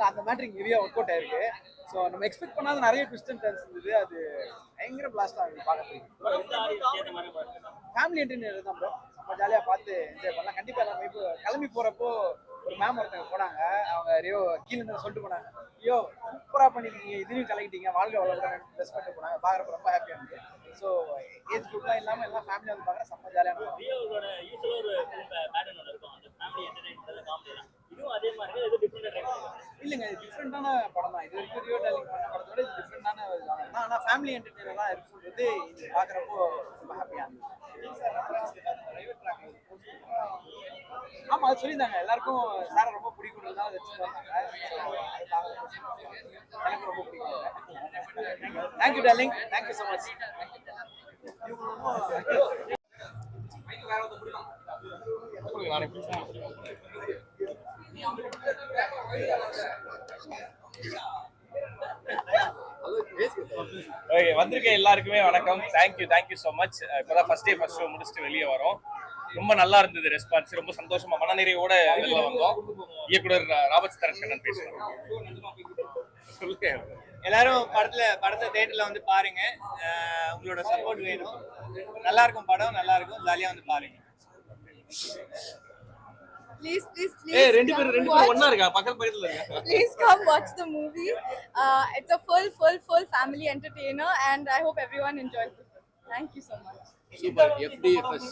அந்த மேட்ரு இங்கே ஹெவியாக ஒர்க் அவுட் ஆயிருக்கு. ஸோ நம்ம எக்ஸ்பெக்ட் பண்ணாத நிறைய ட்விஸ்ட் அண்ட் டர்ன்ஸ் இருந்தது. அது பயங்கர பிளாஸ்டாக இருக்குது பார்க்கறதுக்கு. ஃபேமிலி என்டர்டெய்னர் தான் ப்ரோ. நம்ம ஜாலியாக பார்த்து என்ஜாய் பண்ணலாம். கண்டிப்பாக எல்லாமே இப்போ கிளம்பி போகிறப்போ ஒரு மேம் ஒருத்தவங்க போனாங்க. அவங்க ரியோ கீழே இருந்து சொல்லிட்டு போனாங்க, ஐயோ சூப்பராக பண்ணிருக்கீங்க, இதுலையும் கலக்கிட்டீங்க, வாழ்க்கை வளர்க்குறேன் ட்ரெஸ் பண்ணிட்டு போனாங்க. பார்க்குறப்ப ரொம்ப ஹாப்பியாக இருந்துச்சு. ஸோ ஏஜ் குரூப்லாம் இல்லாமல் எல்லாம் ஃபேமிலியாக வந்து பார்க்குற செம்ம ஜாலியாக இருக்கும். இல்லைங்க, இது டிஃப்ரெண்டான படம் தான். இது வரைக்கும் ரியோ டார்லிங் பண்ண படத்தோட இது டிஃப்ரெண்டான தான். ஆனால் ஃபேமிலி என்டர்டெய்னராக இருக்கும்போது இது பார்க்குறப்போ ரொம்ப ஹாப்பியாக இருந்துச்சு. ஆமாம், அது சொல்லியிருந்தாங்க. எல்லாருக்கும் சாரை ரொம்ப பிடிக்கும் தான் வச்சுருந்தாங்க. எனக்கு ரொம்ப பிடிக்கும். Thank you darling, thank you so much. வந்திருக்க எல்லாருக்குமே வணக்கம். Thank you so much. இப்போதான் ஃபர்ஸ்ட் ஷோ முடிச்சுட்டு வெளியே வரோம். ரொம்ப நல்லா இருந்தது ரெஸ்பான்ஸ். ரொம்ப சந்தோஷமா மனநிறைவோட வெளில வந்தோம். இயக்குனர் ராபர்ட் தரக்கண்ணன் பேசுறோம். எல்லாரும் படத்தை தியேட்டர்ல வந்து பாருங்க. உங்களோட சப்போர்ட் வேணும். நல்லா இருக்கும் படம், நல்லா இருக்கும். ஜாலியா வந்து பாருங்க. Please ரெண்டு பேரும் ஒண்ணா இருக்கா? பக்கத்துல இருக்கா? Please come watch the movie. It's a full family entertainer and I hope everyone enjoys it. Thank you so much. Super FDFS.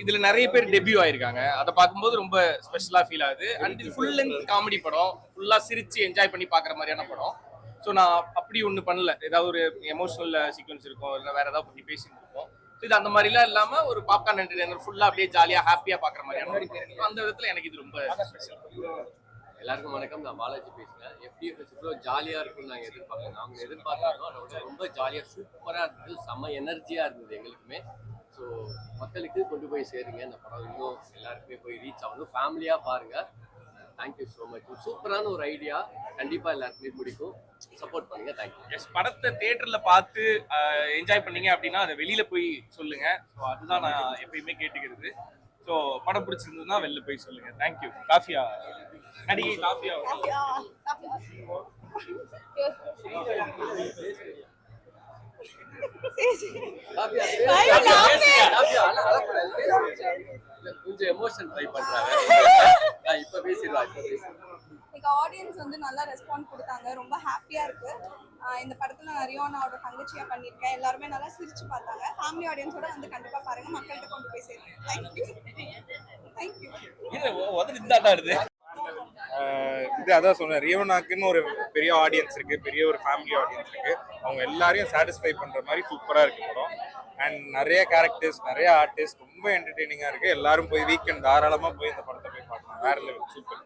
இதுல நிறைய பேர் டெபியூ ஆயிருக்காங்க. அதை பார்க்கும்போது ரொம்ப ஸ்பெஷலா ஃபீல் ஆகுது. அண்ட் இது ஃபுல் லென்த் காமெடி படம். ஃபுல்லா சிரிச்சு என்ஜாய் பண்ணி பாக்குற மாதிரியான படம். ஸோ நான் அப்படி ஒண்ணு பண்ணல. ஏதாவது ஒரு எமோஷனல் சீக்வன்ஸ் இருக்கும், இல்லை வேற ஏதாவது பத்தி பேசிட்டு இருக்கோம். இது அந்த மாதிரிலாம் இல்லாம ஒரு பாப்கார்ன் என்டர்டெய்னர் ஃபுல்லா அப்படியே ஜாலியா ஹாப்பியா பாக்குற மாதிரியான அந்த விதத்துல எனக்கு இது ரொம்ப ஸ்பெஷல். எல்லாருக்கும் வணக்கம். நான் பாலாஜி பேசுறேன். FDFS இவ்வளோ ஜாலியாக இருக்கும்னு நாங்கள் எதிர்பார்க்கணும். நாங்கள் எதிர்பார்த்தோம். அதோட ரொம்ப ஜாலியாக சூப்பராக இருந்தது. செம்ம எனர்ஜியாக இருந்தது எங்களுக்குமே. ஸோ மக்களுக்கு கொண்டு போய் சேருங்க. இந்த படம் இன்னும் எல்லாருக்குமே போய் ரீச் ஆகணும். ஃபேமிலியாக பாருங்கள். Thank you so much. சூப்பரான ஒரு ஐடியா. கண்டிப்பாக எல்லாருக்குமே பிடிக்கும். சப்போர்ட் பண்ணுங்க. தேங்க்யூ. எஸ், படத்தை தியேட்டர்ல பார்த்து என்ஜாய் பண்ணீங்க அப்படின்னா அதை வெளியில போய் சொல்லுங்க. ஸோ அதுதான் நான் எப்பயுமே கேட்டுக்கிறது. ஸோ படம் பிடிச்சிருந்ததுன்னா வெளில போய் சொல்லுங்க. தேங்க்யூ. காஃபியா நடிகை காஃபியா கொஞ்சம் எமோஷன் ட்ரை பண்றாங்க. இப்ப பேசிடுவா. ஆடியன்ஸ் வந்து நல்லா ரெஸ்பான்ஸ் கொடுத்தாங்க. ரொம்ப ஹாப்பியா இருக்கு. இந்த படத்துல நான் ரியோனாவோட தங்கச்சியா பண்ணியிருக்கேன். எல்லாருமே நல்லா சிரிச்சு பார்த்தாங்க. ஃபேமிலி ஆடியன்ஸோட வந்து கண்டிப்பா பாருங்க. மக்கள்கிட்ட கொண்டு போய் சேருங்க. தேங்க்யூ. இது அதான் சொன்னேன். ரியோனாக்குன்னு ஒரு பெரிய ஆடியன்ஸ் இருக்கு, பெரிய ஒரு ஃபேமிலி ஆடியன்ஸ் இருக்கு. அவங்க எல்லாரையும் சாட்டிஸ்ஃபை பண்ற மாதிரி சூப்பரா இருக்கு படம். அண்ட் நிறைய கேரக்டர்ஸ், நிறைய ஆர்டிஸ்ட், ரொம்ப என்டர்டெய்னிங்கா இருக்கு. எல்லாரும் போய் வீக்கெண்ட் தாராளமா போய் இந்த படத்தை போய் பார்க்கணும். வேற லெவல். சூப்பர்.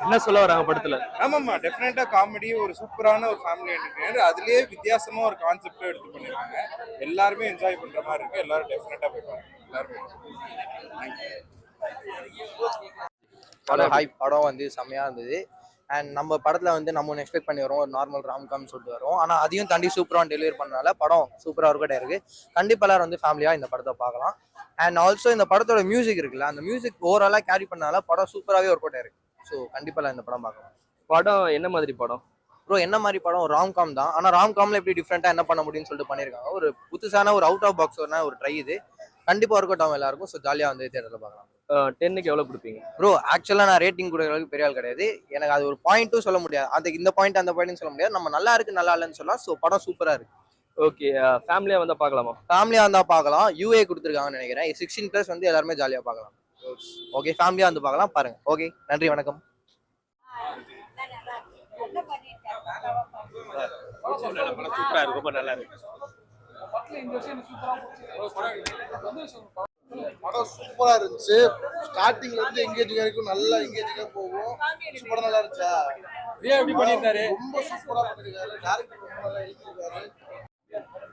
என்ன சொல்ல வராங்க படத்துல? ஆமாம்மா, டெஃபினட்டா காமெடி, ஒரு சூப்பரான ஒரு ஃபேமிலி என்டர்டெய்னர். அதுலயே வித்தியாசமா ஒரு கான்செப்ட் எடுத்து பண்ணிருக்காங்க. எல்லாருமே என்ஜாய் பண்ற மாதிரி இருக்கு. எல்லாரும் டெஃபினட்டா போய் பாருங்க. எல்லாருமே. படம் வந்து செம்மையா இருந்தது. அண்ட் நம்ம படத்துல வந்து நம்ம ஒன்று எக்ஸ்பெக்ட் பண்ணி வரோம், ஒரு நார்மல் ராம்காம்னு சொல்லிட்டு வரோம். ஆனால் அதையும் தாண்டி சூப்பராக டெலிவரி பண்ணனால படம் சூப்பராக ஒர்க் இருக்கு. கண்டிப்பாக எல்லாரும் வந்து ஃபேமிலியாக இந்த படத்தை பார்க்கலாம். அண்ட் ஆல்சோ இந்த படத்தோட மியூசிக் இருக்குல்ல, அந்த மியூசிக் ஓவராலாக கேரி பண்ணனால படம் சூப்பராகவே ஒர்க் அவுட் ஆயிருக்கு. ஸோ கண்டிப்பாக இந்த படம் பார்க்கலாம். படம் என்ன மாதிரி படம் ப்ரோ? என்ன மாதிரி படம்? ராம்காம் தான். ஆனால் ராம்காம்ல எப்படி டிஃப்ரெண்ட்டாக என்ன பண்ண முடியும்னு சொல்லிட்டு பண்ணியிருக்காங்க. ஒரு புதுசான ஒரு அவுட் ஆஃப் பாக்ஸ் ஒரு ட்ரை. இது கண்டிப்பாக ஒர்க் அவுட் ஆகும் எல்லாருக்கும். ஸோ ஜாலியாக வந்து தியேட்டரில் பார்க்கலாம். 10க்கு எவ்வளோ கொடுப்பீங்க ப்ரோ? ஆக்சுவலாக நான் ரேட்டிங் கொடுக்குறதுக்கு பெரிய ஆள் கிடையாது. எனக்கு அது ஒரு பாயிண்ட்டும் சொல்ல முடியாது. அதுக்கு இந்த பாயிண்ட் அந்த பாயிண்ட்னு சொல்ல முடியாது. நம்ம நல்லா இருக்கு நல்லா இல்லைன்னு சொல்லலாம். ஸோ படம் சூப்பராக இருக்கு. ஓகே, ஃபேமிலியாக வந்தால் பார்க்கலாமா? ஃபேமிலியாக வந்தால் பார்க்கலாம். UA கொடுத்துருக்காங்கன்னு நினைக்கிறேன். 16+ வந்து எல்லாருமே ஜாலியாக பார்க்கலாம். ஓகே, ஃபேமிலியாக வந்து பார்க்கலாம். பாருங்க. ஓகே, நன்றி, வணக்கம். சூப்பரா இருக்கு, ரொம்ப நல்லா இருக்கு. படம் சூப்பரா இருந்துச்சு. ஸ்டார்டிங்ல இருந்து எங்கேஜிங் வரைக்கும் நல்லா எங்கேஜிங்கா போகும். படம் நல்லா இருந்துச்சா? எப்படி பண்ணிருக்காரு? ரொம்ப சூப்பரா பண்ணிருக்காரு. டைரக்டர் ரொம்ப நல்லா எழுதிருக்காரு.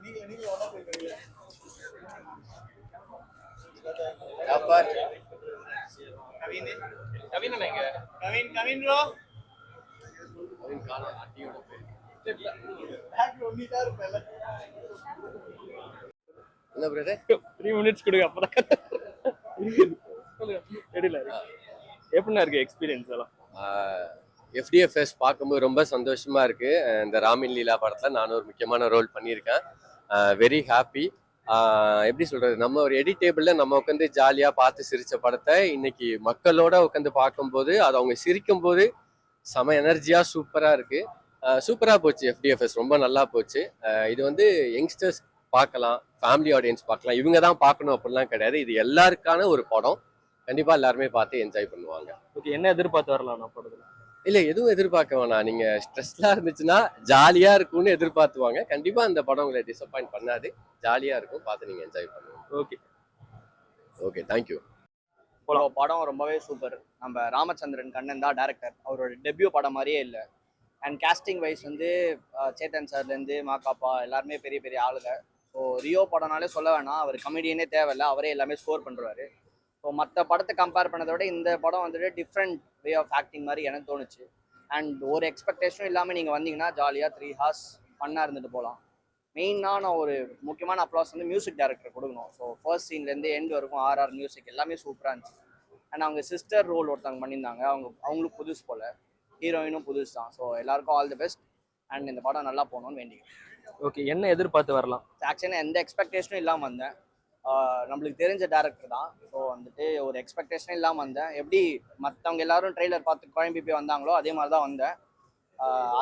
நீங்க ஒண்ணா போயிருக்கீங்க. கவின் எங்க? கவின் ப்ரோ. காலம் அட்டியோட பேர் இல்லை பிரதர், 3 minutes கொடுங்க. அப்பதான் எப்படிண்ணா இருக்கு எக்ஸ்பீரியன்ஸ் எல்லாம்? எஃப்டிஎஃப்எஸ் பார்க்கும்போது ரொம்ப சந்தோஷமா இருக்கு. இந்த ராமின் லீலா படத்தில் நானும் ஒரு முக்கியமான ரோல் பண்ணியிருக்கேன். Very happy. எப்படி சொல்றது, நம்ம ஒரு எடிட்டேபிளில் நம்ம உட்காந்து ஜாலியாக பார்த்து சிரித்த படத்தை இன்னைக்கு மக்களோட உட்காந்து பார்க்கும்போது அது அவங்க சிரிக்கும் போது செம எனர்ஜியாக சூப்பராக இருக்கு. சூப்பராக போச்சு. எஃப்டிஎஃப்எஸ் ரொம்ப நல்லா போச்சு. இது வந்து யங்ஸ்டர்ஸ் பார்க்கலாம், ஃபேமிலி ஆடியன்ஸ் பார்க்கலாம், இவங்க தான் பார்க்கணும் அப்படிலாம் கிடையாது. இது எல்லாருக்கான ஒரு படம். கண்டிப்பாக எல்லாருமே பார்த்து என்ஜாய் பண்ணுவாங்க. ஓகே, என்ன எதிர்பார்த்து வரலாம் நான் படத்துல? இல்லை, எதுவும் எதிர்பார்க்க வேணாம். நீங்கள் ஸ்ட்ரெஸ்லாம் இருந்துச்சுன்னா ஜாலியாக இருக்கும்னு எதிர்பார்த்துவாங்க. கண்டிப்பாக அந்த படம் உங்களை டிசப்பாயிண்ட் பண்ணாது. ஜாலியாக இருக்கும், பார்த்து நீங்கள் என்ஜாய் பண்ணுவோம். Okay okay, thank you. படம் ரொம்பவே சூப்பர். நம்ம ராமச்சந்திரன் கண்ணன் தான் டேரக்டர். அவரோட டெபியூ படம் மாதிரியே இல்லை. அண்ட் கேஸ்டிங் வைஸ் வந்து சேத்தன் சார்லேருந்து மாக்காப்பா எல்லாருமே பெரிய பெரிய ஆளுங்க. ஸோ ரியோ படம்னாலே சொல்ல வேணாம், அவர் கமெடியனே தேவையில்லை, அவரே எல்லாமே ஸ்கோர் பண்ணுறாரு. ஸோ மற்ற படத்தை கம்பேர் பண்ணதை விட இந்த படம் வந்துட்டு டிஃப்ரெண்ட் வே ஆஃப் ஆக்டிங் மாதிரி எனக்கு தோணுச்சு. அண்ட் ஒரு எக்ஸ்பெக்டேஷனும் இல்லாமல் நீங்கள் வந்தீங்கன்னா ஜாலியாக 3 ஹார்ஸ் ஃபன்னாக இருந்துட்டு போகலாம். மெயினான ஒரு முக்கியமான அப்ளாஸ் வந்து மியூசிக் டைரக்டர் கொடுக்கணும். ஸோ ஃபர்ஸ்ட் சீன்லேருந்து எண்ட் வரைக்கும் ஆர்ஆர் மியூசிக் எல்லாமே சூப்பராக இருந்துச்சு. அண்ட் அவங்க சிஸ்டர் ரோல் ஒருத்தவங்க பண்ணியிருந்தாங்க, அவங்களுக்கு புதுசு போல், ஹீரோயினும் புதுசு தான். ஸோ எல்லாருக்கும் ஆல் தி பெஸ்ட். அண்ட் இந்த படம் நல்லா போகணும்னு வேண்டிக்கிறேன். ஓகே, என்ன எதிர்பார்த்து வரலாம்? ஆக்சுவலாக எந்த எக்ஸ்பெக்டேஷனும் இல்லாமல் வந்தேன். நம்மளுக்கு தெரிஞ்ச டேரக்டர் தான். ஸோ வந்துட்டு ஒரு எக்ஸ்பெக்டேஷனும் இல்லாமல் வந்தேன். எப்படி மற்றவங்க எல்லாரும் ட்ரெய்லர் பார்த்து குழம்பி போய் வந்தாங்களோ அதே மாதிரி தான் வந்தேன்.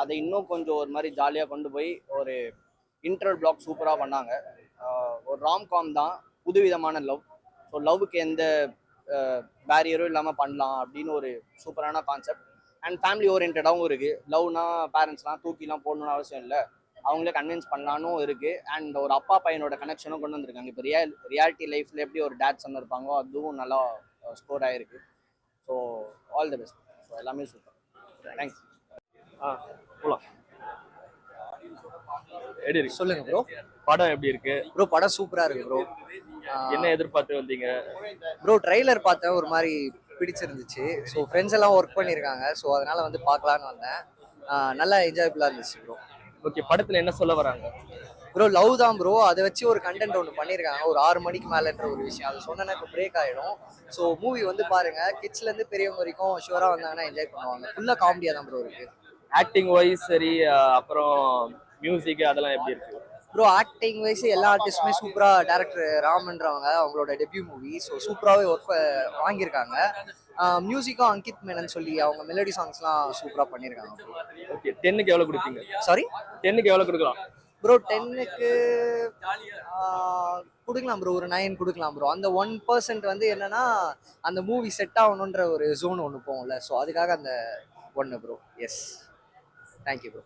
அதை இன்னும் கொஞ்சம் ஒரு மாதிரி ஜாலியாக கொண்டு போய் ஒரு இன்டர்வல் பிளாக் சூப்பராக பண்ணாங்க. ஒரு ராம்காம் தான், புதுவிதமான லவ். ஸோ லவ்வுக்கு எந்த பேரியரும் இல்லாமல் பண்ணலாம் அப்படின்னு ஒரு சூப்பரான கான்செப்ட். அண்ட் ஃபேமிலி ஓரியன்டாகவும் இருக்குது. லவ்னா பேரண்ட்ஸ்லாம் தூக்கிலாம் போடணும்னு அவசியம் இல்லை, அவங்களே கன்வின்ஸ் பண்ணலான்னு இருக்குது. அண்ட் ஒரு அப்பா பையனோட கனெக்ஷனும் கொண்டு வந்திருக்காங்க. இப்போ ரியாலிட்டி லைஃப்பில் எப்படி ஒரு டேட் சன் இருப்பாங்களோ அதுவும் நல்லா ஸ்கோர் ஆகிருக்கு. So all the best. So எல்லாமே சூப்பர். தேங்க்ஸ். போலாம். எப்படி இருக்கு? சொல்லுங்க ப்ரோ. படம் எப்படி இருக்கு ப்ரோ? படம் சூப்பரா இருக்கு ப்ரோ. என்ன எதிர்பார்த்து வந்தீங்க? ப்ரோ ட்ரைலர் பார்த்தேன், ஒரு மாதிரி பிடிச்சிருந்துச்சு. ஸோ ஃப்ரெண்ட்ஸ் எல்லாம் ஒர்க் பண்ணியிருக்காங்க, ஸோ அதனால வந்து பார்க்கலான்னு வந்தேன். நல்லா என்ஜாயபுளாக இருந்துச்சு ப்ரோ. ஓகே, படத்துல என்ன சொல்ல வராங்க? ப்ரோ லவ் தான் ப்ரோ. அதை வச்சு ஒரு கண்டென்ட் ஒன்று பண்ணியிருக்காங்க, ஒரு 6 மணிக்கு மேலேன்ற ஒரு விஷயம். அது சொன்னா இப்போ பிரேக் ஆகிடும். ஸோ மூவி வந்து பாருங்க, கிட்ஸ்லேருந்து பெரியவங்க வரைக்கும் ஷுவராக வந்தாங்கன்னா என்ஜாய் பண்ணுவாங்க. ஃபுல்லாக காமெடியாக தான் ப்ரோ இருக்கு. ஆக்டிங் வைஸ் சரி, அப்புறம் மியூசிக் அதெல்லாம் எப்படி இருக்கு ப்ரோ? ஆக்டிங் வைஸ் எல்லா ஆர்டிஸ்ட்டுமே சூப்பராக, டேரக்டர் ராமன்றவங்க அவங்களோட டெபியூ மூவி, ஸோ சூப்பராகவே ஒர்க் வாங்கியிருக்காங்க. மியூசிக்கும் அங்கித் மேனன் சொல்லி அவங்க மெலடி சாங்ஸ்லாம் சூப்பராக பண்ணியிருக்காங்க. ஓகே, 10க்கு எவ்வளோ கொடுப்பீங்க? சாரி, 10க்கு எவ்வளோ கொடுக்கலாம் ப்ரோ? 10க்கு கொடுக்கலாம் ப்ரோ, ஒரு 9 கொடுக்கலாம் ப்ரோ. அந்த 1% வந்து என்னன்னா அந்த மூவி செட் ஆகணுன்ற ஒரு ஜோன் ஒன்று போகும்ல, ஸோ அதுக்காக அந்த 1 ப்ரோ. S, thank you bro.